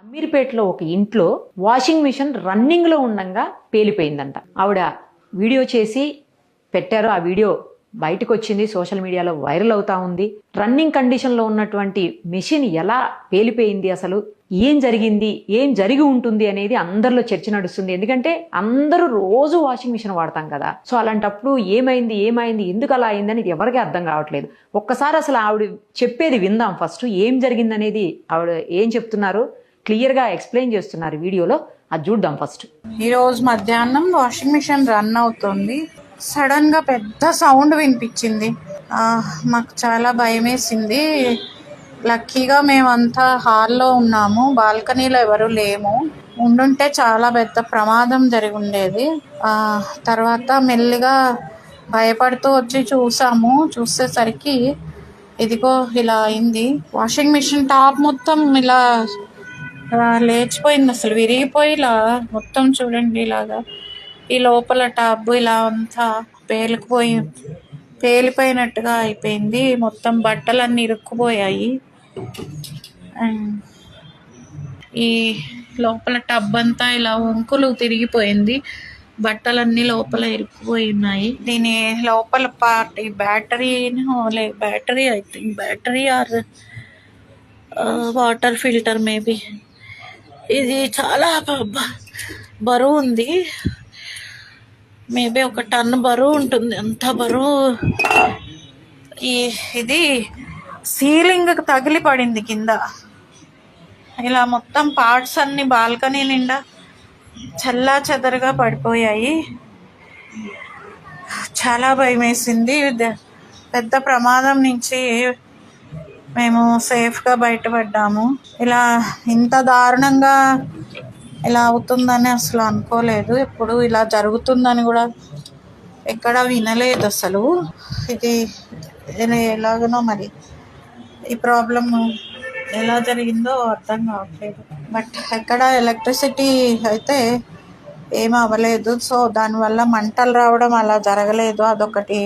అమీర్పేటలో ఒక ఇంట్లో వాషింగ్ మిషన్ రన్నింగ్ లో ఉండంగా పేలిపోయిందంట. ఆవిడ వీడియో చేసి పెట్టారు. ఆ వీడియో బయటకు వచ్చింది, సోషల్ మీడియాలో వైరల్ అవుతా ఉంది. రన్నింగ్ కండిషన్ లో ఉన్నటువంటి మిషన్ ఎలా పేలిపోయింది, అసలు ఏం జరిగింది, ఏం జరిగి ఉంటుంది అనేది అందరిలో చర్చ నడుస్తుంది. ఎందుకంటే అందరూ రోజు వాషింగ్ మిషన్ వాడతాం కదా. సో అలాంటప్పుడు ఏమైంది ఎందుకు అలా అయిందని ఎవరికీ అర్థం కావట్లేదు. ఒక్కసారి అసలు ఆవిడ చెప్పేది విందాం. ఫస్ట్ ఏం జరిగింది అనేది ఆవిడ ఏం చెప్తున్నారు క్లియర్ గా ఎక్స్ప్లెయిన్ చేస్తున్నారు వీడియోలో, అది చూద్దాం. ఫస్ట్ ఈ రోజు మధ్యాహ్నం వాషింగ్ మిషన్ రన్ అవుతుంది. సడన్ గా పెద్ద సౌండ్ వినిపించింది. మాకు చాలా భయం వేసింది. లక్కీగా మేమంతా హాల్లో ఉన్నాము, బాల్కనీలో ఎవరు లేము. ఉండుంటే చాలా పెద్ద ప్రమాదం జరిగి ఉండేది. తర్వాత మెల్లిగా భయపడుతూ వచ్చి చూసేసరికి ఇదిగో ఇలా అయింది. వాషింగ్ మిషన్ టాప్ మొత్తం ఇలా లేచిపోయింది, అసలు విరిగిపోయి ఇలా మొత్తం చూడండి, ఇలాగా ఈ లోపల టాప్ ఇలా అంతా పేలిపోయినట్టుగా అయిపోయింది. మొత్తం బట్టలన్నీ ఇరుక్కుపోయాయి. ఈ లోపల టబ్ అంతా ఇలా వంకులు తిరిగిపోయింది, బట్టలన్నీ లోపల ఇరుక్కుపోయి ఉన్నాయి. దీని లోపల పార్ట్ ఈ battery I think battery or water filter maybe. ఇది చాలా బరువు ఉంది, మేబీ 1 టన్ బరువు ఉంటుంది. అంత బరువు. ఇది సీలింగ్ తగిలి పడింది కింద. ఇలా మొత్తం పార్ట్స్ అన్ని బాల్కనీ నిండా చల్లా చెదరగా పడిపోయాయి. చాలా భయం వేసింది. పెద్ద ప్రమాదం నుంచి మేము సేఫ్గా బయటపడ్డాము. ఇలా ఇంత దారుణంగా ఇలా అవుతుందని అసలు అనుకోలేదు. ఎప్పుడు ఇలా జరుగుతుందని కూడా ఎక్కడ వినలేదు అసలు. ఇది ఎలాగనో మరి ఈ ప్రాబ్లం ఎలా జరిగిందో అర్థం కావట్లేదు. బట్ ఎక్కడ ఎలక్ట్రిసిటీ అయితే ఏం అవ్వలేదు. సో దానివల్ల మంటలు రావడం అలా జరగలేదు, అదొకటి.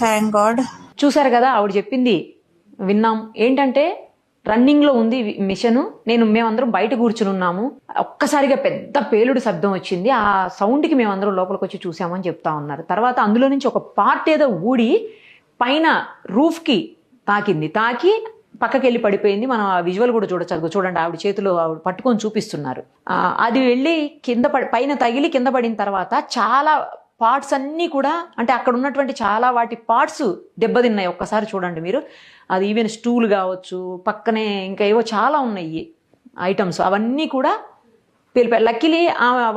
Thank God. చూసారు కదా, ఆవిడ చెప్పింది విన్నాం. ఏంటంటే రన్నింగ్ లో ఉంది మిషన్, మేమందరం బయట కూర్చుని ఉన్నాము. ఒక్కసారిగా పెద్ద పేలుడు శబ్దం వచ్చింది. ఆ సౌండ్ కి మేమందరం లోపలికి వచ్చి చూసామని చెప్తా ఉన్నారు. తర్వాత అందులో నుంచి ఒక పార్ట్ ఏదో ఊడి పైన రూఫ్ కి తాకి పక్కకి వెళ్ళి పడిపోయింది. మనం ఆ విజువల్ కూడా చూడొచ్చు. చూడండి, ఆవిడ చేతిలో ఆవిడ పట్టుకొని చూపిస్తున్నారు. అది వెళ్ళి పైన తగిలి కింద పడిన తర్వాత చాలా పార్ట్స్ అన్నీ కూడా, అంటే అక్కడ ఉన్నటువంటి చాలా వాటి పార్ట్స్ దెబ్బతిన్నాయి. ఒక్కసారి చూడండి మీరు. అది ఈవెన్ స్టూల్ కావచ్చు, పక్కనే ఇంకా ఏవో చాలా ఉన్నాయి ఐటమ్స్, అవన్నీ కూడా పేలిపోయాయి. లక్కీలీ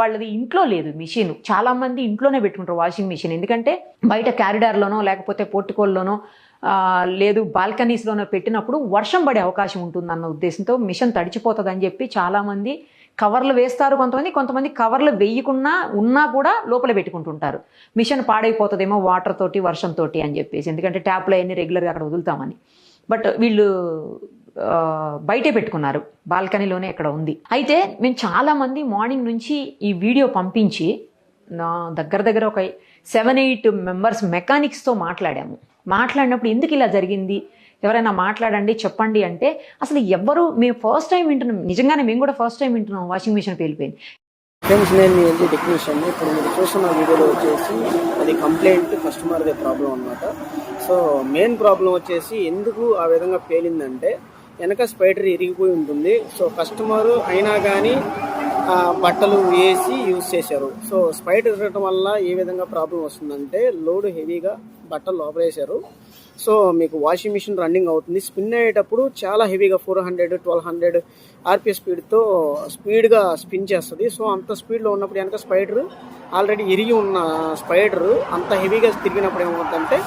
వాళ్ళది ఇంట్లో లేదు మిషన్. చాలా మంది ఇంట్లోనే పెట్టుకుంటారు వాషింగ్ మిషన్. ఎందుకంటే బయట క్యారిడార్లోనో లేకపోతే పోర్టికోల్లోనో లేదు బాల్కనీస్లోనో పెట్టినప్పుడు వర్షం పడే అవకాశం ఉంటుందన్న ఉద్దేశంతో మిషన్ తడిచిపోతుందని చెప్పి చాలామంది కవర్లు వేస్తారు. కొంతమంది కవర్లు వేయకుండా ఉన్నా కూడా లోపల పెట్టుకుంటుంటారు. మిషన్ పాడైపోతుందేమో వాటర్ తోటి వర్షంతో అని చెప్పేసి, ఎందుకంటే ట్యాప్లో అన్ని రెగ్యులర్గా అక్కడ వదులుతామని. బట్ వీళ్ళు బయటే పెట్టుకున్నారు, బాల్కనీలోనే ఎక్కడ ఉంది. అయితే మేము చాలామంది మార్నింగ్ నుంచి ఈ వీడియో పంపించి దగ్గర ఒక 7-8 మెంబర్స్ మెకానిక్స్తో మాట్లాడినప్పుడు ఎందుకు ఇలా జరిగింది, ఎవరైనా మాట్లాడండి చెప్పండి అంటే అసలు మేము ఫస్ట్ టైం వింటున్నాం. నిజంగానే మేము కూడా ఫస్ట్ టైం వింటున్నాం వాషింగ్ మిషన్ పేలిపోయింది. ఫ్రెండ్స్, నేను మీ ఎల్జీ టెక్నీషియన్. ఇప్పుడు మీరు చూస్తున్న వీడియోలో వచ్చేసి అది కంప్లైంట్ కస్టమర్దే ప్రాబ్లం అనమాట. సో మెయిన్ ప్రాబ్లం వచ్చేసి ఎందుకు ఆ విధంగా పేలిందంటే వెనక స్పైడర్ ఇరిగిపోయి ఉంటుంది. సో కస్టమర్ అయినా కానీ బట్టలు వేసి యూజ్ చేశారు. సో స్పైడర్ ఇరగటం వల్ల ఏ విధంగా ప్రాబ్లం వస్తుందంటే లోడ్ హెవీగా బట్టలు లోపలేశారు. సో మీకు వాషింగ్ మిషన్ రన్నింగ్ అవుతుంది. స్పిన్ అయ్యేటప్పుడు చాలా హెవీగా 400-1200 ఆర్పిఎస్ స్పీడ్గా స్పిన్ చేస్తుంది. సో అంత స్పీడ్లో ఉన్నప్పుడు వెనక స్పైడర్ ఆల్రెడీ ఇరిగి ఉన్న స్పైడర్ అంత హెవీగా తిరిగినప్పుడు ఏమవుతుందంటే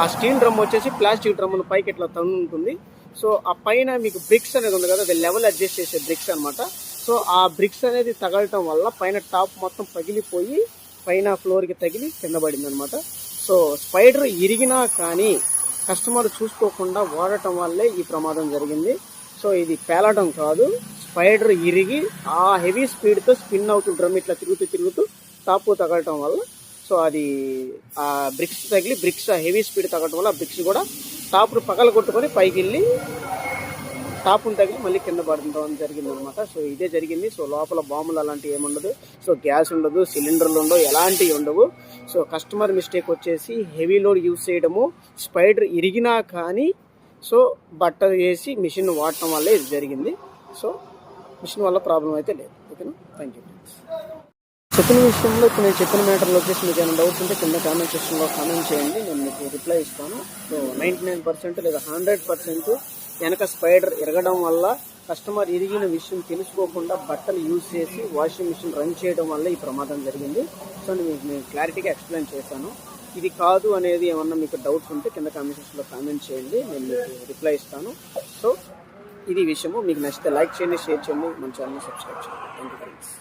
ఆ స్టీల్ డ్రమ్ వచ్చేసి ప్లాస్టిక్ డ్రమ్ను పైకి ఇట్లా ఉంటుంది. సో ఆ పైన మీకు బ్రిక్స్ అనేది ఉంది కదా, అది లెవెల్ అడ్జస్ట్ చేసే బ్రిక్స్ అనమాట. సో ఆ బ్రిక్స్ అనేది తగలటం వల్ల పైన టాప్ మొత్తం పగిలిపోయి పైన ఫ్లోర్కి తగిలి కింద పడింది అనమాట. సో స్పైడర్ ఇరిగినా కానీ కస్టమర్ చూసుకోకుండా వాడటం వల్లే ఈ ప్రమాదం జరిగింది. సో ఇది పేలటం కాదు, స్పైడర్ ఇరిగి ఆ హెవీ స్పీడ్తో స్పిన్ అవుతూ డ్రమ్ ఇట్లా తిరుగుతూ టాప్ తగలటం వల్ల, సో అది ఆ బ్రిక్స్ హెవీ స్పీడ్ తగలటం వల్ల ఆ బ్రిక్స్ కూడా టాప్ పగల కొట్టుకొని పైకి వెళ్ళి టాప్ను తగిలి మళ్ళీ కింద పడడం జరిగింది అనమాట. సో ఇదే జరిగింది. సో లోపల బాంబులు అలాంటివి ఏముండదు, సో గ్యాస్ ఉండదు, సిలిండర్లు ఉండవు, ఎలాంటివి ఉండవు. సో కస్టమర్ మిస్టేక్ వచ్చేసి హెవీ లోడ్ యూజ్ చేయడము, స్పైడర్ ఇరిగినా కానీ సో బట్ట వేసి మిషన్ వాడటం వల్ల ఇది జరిగింది. సో మిషన్ వల్ల ప్రాబ్లం అయితే లేదు. ఓకేనా, థ్యాంక్ యూ. చెప్పిన విషయంలో ఇప్పుడు నేను చెప్పిన మ్యాటర్లో వచ్చేసి మీకు ఏమైనా డౌట్స్ ఉంటే కింద కామెంట్ సెక్షన్లో కామెంట్ చేయండి, నేను మీకు రిప్లై ఇస్తాను. సో 99% లేదా 100% వెనక స్పైడర్ ఇరగడం వల్ల కస్టమర్ ఇరిగిన విషయం తెలుసుకోకుండా బట్టలు యూజ్ చేసి వాషింగ్ మిషన్ రన్ చేయడం వల్ల ఈ ప్రమాదం జరిగింది. సో నేను క్లారిటీగా ఎక్స్ప్లెయిన్ చేశాను. ఇది కాదు అనేది ఏమన్నా మీకు డౌట్స్ ఉంటే కింద కామెంట్ సెక్షన్లో కామెంట్ చేయండి, నేను మీకు రిప్లై ఇస్తాను. సో ఇది విషయము. మీకు నచ్చితే లైక్ చేయండి, షేర్ చేయండి, మన ఛానల్ని సబ్స్క్రైబ్ చేయండి. Thank you friends.